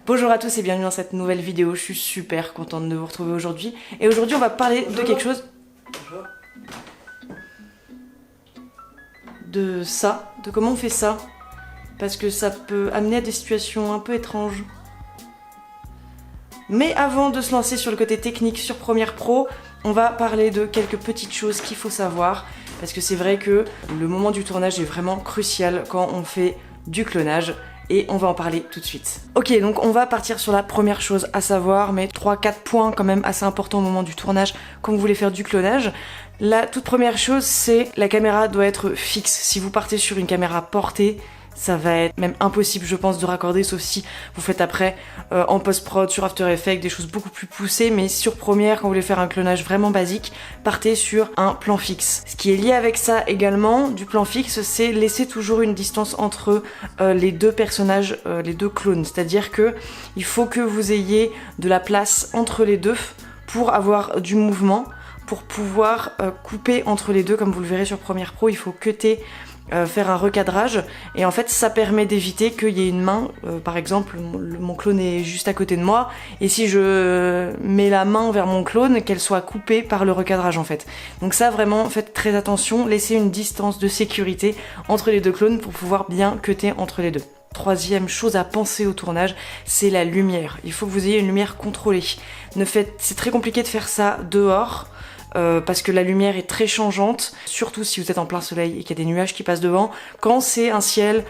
Bonjour à tous et bienvenue dans cette nouvelle vidéo, je suis super contente de vous retrouver aujourd'hui. Et aujourd'hui on va parler de quelque chose... Bonjour. De ça, de comment on fait ça. Parce que ça peut amener à des situations un peu étranges. Mais avant de se lancer sur le côté technique sur Premiere Pro, on va parler de quelques petites choses qu'il faut savoir. Parce que c'est vrai que le moment du tournage est vraiment crucial quand on fait du clonage. Et on va en parler tout de suite. Ok, donc on va partir sur la première chose à savoir, mais 3-4 points quand même assez importants au moment du tournage quand vous voulez faire du clonage. La toute première chose, c'est la caméra doit être fixe. Si vous partez sur une caméra portée, ça va être même impossible, je pense, de raccorder, sauf si vous faites après en post-prod sur After Effects des choses beaucoup plus poussées, mais sur Premiere, quand vous voulez faire un clonage vraiment basique, partez sur un plan fixe. Ce qui est lié avec ça également, du plan fixe, c'est laisser toujours une distance entre les deux personnages, les deux clones. C'est-à-dire que il faut que vous ayez de la place entre les deux pour avoir du mouvement, pour pouvoir couper entre les deux, comme vous le verrez sur Premiere Pro, il faut cutter, faire un recadrage, et en fait ça permet d'éviter qu'il y ait une main, par exemple mon clone est juste à côté de moi, et si je mets la main vers mon clone, qu'elle soit coupée par le recadrage en fait. Donc ça vraiment, faites très attention, laissez une distance de sécurité entre les deux clones pour pouvoir bien cutter entre les deux. Troisième chose à penser au tournage, c'est la lumière. Il faut que vous ayez une lumière contrôlée. C'est très compliqué de faire ça dehors, parce que la lumière est très changeante, surtout si vous êtes en plein soleil et qu'il y a des nuages qui passent devant. Quand c'est un ciel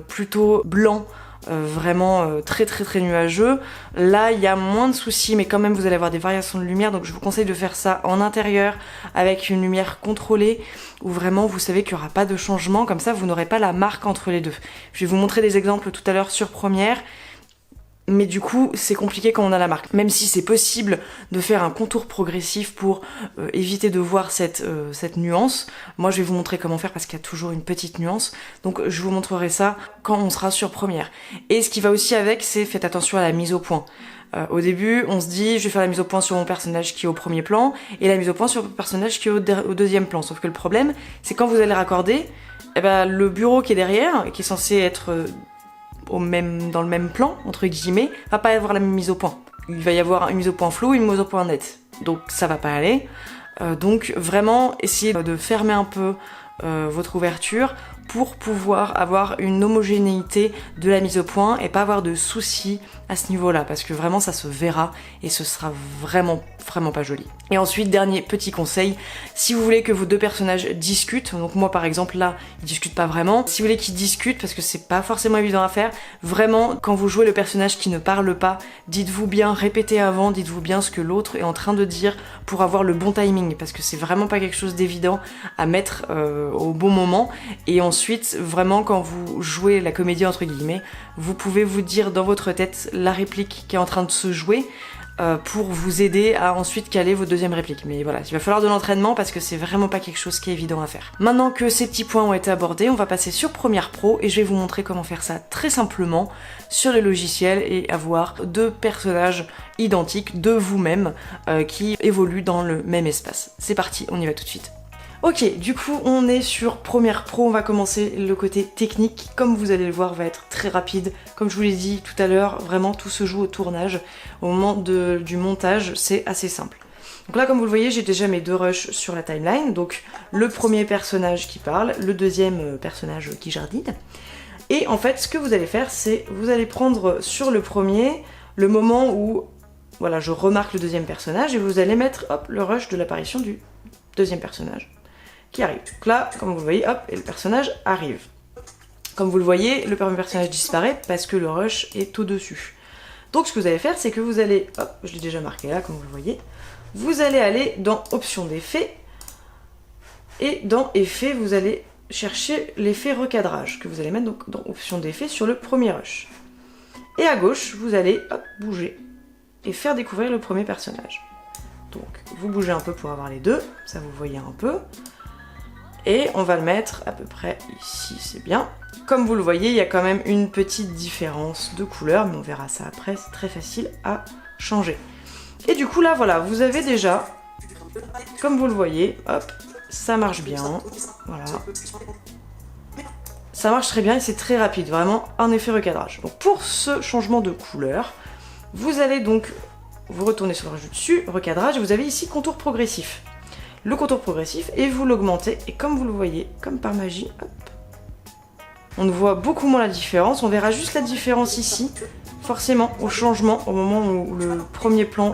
plutôt blanc, vraiment très nuageux, là il y a moins de soucis, mais quand même vous allez avoir des variations de lumière, donc je vous conseille de faire ça en intérieur avec une lumière contrôlée, où vraiment vous savez qu'il n'y aura pas de changement, comme ça vous n'aurez pas la marque entre les deux. Je vais vous montrer des exemples tout à l'heure sur Premiere. Mais du coup, c'est compliqué quand on a la marque. Même si c'est possible de faire un contour progressif pour éviter de voir cette nuance. Moi, je vais vous montrer comment faire parce qu'il y a toujours une petite nuance. Donc, je vous montrerai ça quand on sera sur Premiere. Et ce qui va aussi avec, c'est faites attention à la mise au point. Au début, on se dit, je vais faire la mise au point sur mon personnage qui est au premier plan et la mise au point sur le personnage qui est au deuxième plan. Sauf que le problème, c'est quand vous allez raccorder, eh ben, le bureau qui est derrière, qui est censé être... dans le même plan, entre guillemets, va pas avoir la même mise au point. Il va y avoir une mise au point floue, une mise au point nette. Donc ça va pas aller. Donc vraiment, essayez de fermer un peu votre ouverture pour pouvoir avoir une homogénéité de la mise au point et pas avoir de soucis à ce niveau-là, parce que vraiment ça se verra et ce sera vraiment pas joli. Et ensuite, dernier petit conseil, si vous voulez que vos deux personnages discutent, donc moi par exemple là, ils discutent pas vraiment, si vous voulez qu'ils discutent, parce que c'est pas forcément évident à faire, vraiment quand vous jouez le personnage qui ne parle pas, dites-vous bien, répétez avant, dites-vous bien ce que l'autre est en train de dire pour avoir le bon timing, parce que c'est vraiment pas quelque chose d'évident à mettre au bon moment. Et ensuite, vraiment quand vous jouez la comédie entre guillemets, vous pouvez vous dire dans votre tête la réplique qui est en train de se jouer, pour vous aider à ensuite caler vos deuxièmes répliques. Mais voilà, il va falloir de l'entraînement parce que c'est vraiment pas quelque chose qui est évident à faire. Maintenant que ces petits points ont été abordés, on va passer sur Premiere Pro et je vais vous montrer comment faire ça très simplement sur le logiciel et avoir deux personnages identiques de vous-même qui évoluent dans le même espace. C'est parti, on y va tout de suite. Ok, du coup on est sur Premiere Pro, on va commencer le côté technique qui, comme vous allez le voir, va être très rapide. Comme je vous l'ai dit tout à l'heure, vraiment tout se joue au tournage. Au moment du montage, c'est assez simple. Donc là, comme vous le voyez, j'ai déjà mes deux rushs sur la timeline. Donc le premier personnage qui parle, le deuxième personnage qui jardine. Et en fait, ce que vous allez faire, c'est vous allez prendre sur le premier le moment où voilà, je remarque le deuxième personnage et vous allez mettre hop, le rush de l'apparition du deuxième personnage qui arrive. Donc là, comme vous le voyez, hop, et le personnage arrive. Comme vous le voyez, le premier personnage disparaît parce que le rush est au-dessus. Donc ce que vous allez faire, c'est que vous allez, hop, je l'ai déjà marqué là, comme vous le voyez, vous allez aller dans Options d'effet, et dans Effet, vous allez chercher l'effet recadrage, que vous allez mettre donc dans Options d'effet sur le premier rush. Et à gauche, vous allez, hop, bouger, et faire découvrir le premier personnage. Donc vous bougez un peu pour avoir les deux, ça vous voyez un peu. Et on va le mettre à peu près ici, c'est bien. Comme vous le voyez, il y a quand même une petite différence de couleur, mais on verra ça après, c'est très facile à changer. Et du coup là, voilà, vous avez déjà, comme vous le voyez, hop, ça marche bien, voilà. ça marche très bien et c'est très rapide, vraiment un effet recadrage. Donc pour ce changement de couleur, vous allez donc vous retourner sur le rajut dessus, recadrage, et vous avez ici contour progressif. Le contour progressif, et vous l'augmentez, et comme vous le voyez, comme par magie, hop, on voit beaucoup moins la différence, on verra juste la différence ici, forcément au changement, au moment où le premier plan,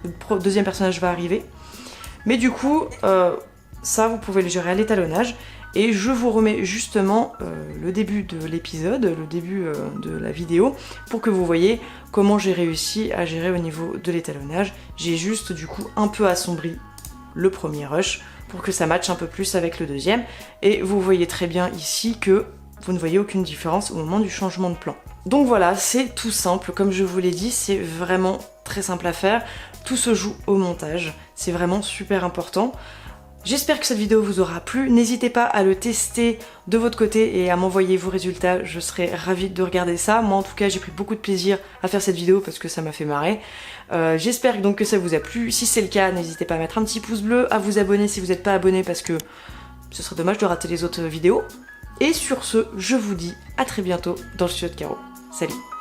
le deuxième personnage va arriver. Mais du coup, ça vous pouvez le gérer à l'étalonnage, et je vous remets justement le début de l'épisode, le début de la vidéo, pour que vous voyez comment j'ai réussi à gérer au niveau de l'étalonnage. J'ai juste du coup un peu assombri le premier rush pour que ça matche un peu plus avec le deuxième, et vous voyez très bien ici que vous ne voyez aucune différence au moment du changement de plan. Donc voilà, c'est tout simple, comme je vous l'ai dit, c'est vraiment très simple à faire, tout se joue au montage, c'est vraiment super important. J'espère que cette vidéo vous aura plu, n'hésitez pas à le tester de votre côté et à m'envoyer vos résultats, je serai ravie de regarder ça. Moi en tout cas j'ai pris beaucoup de plaisir à faire cette vidéo parce que ça m'a fait marrer. J'espère donc que ça vous a plu, si c'est le cas n'hésitez pas à mettre un petit pouce bleu, à vous abonner si vous n'êtes pas abonné parce que ce serait dommage de rater les autres vidéos. Et sur ce, je vous dis à très bientôt dans le studio de Caro. Salut!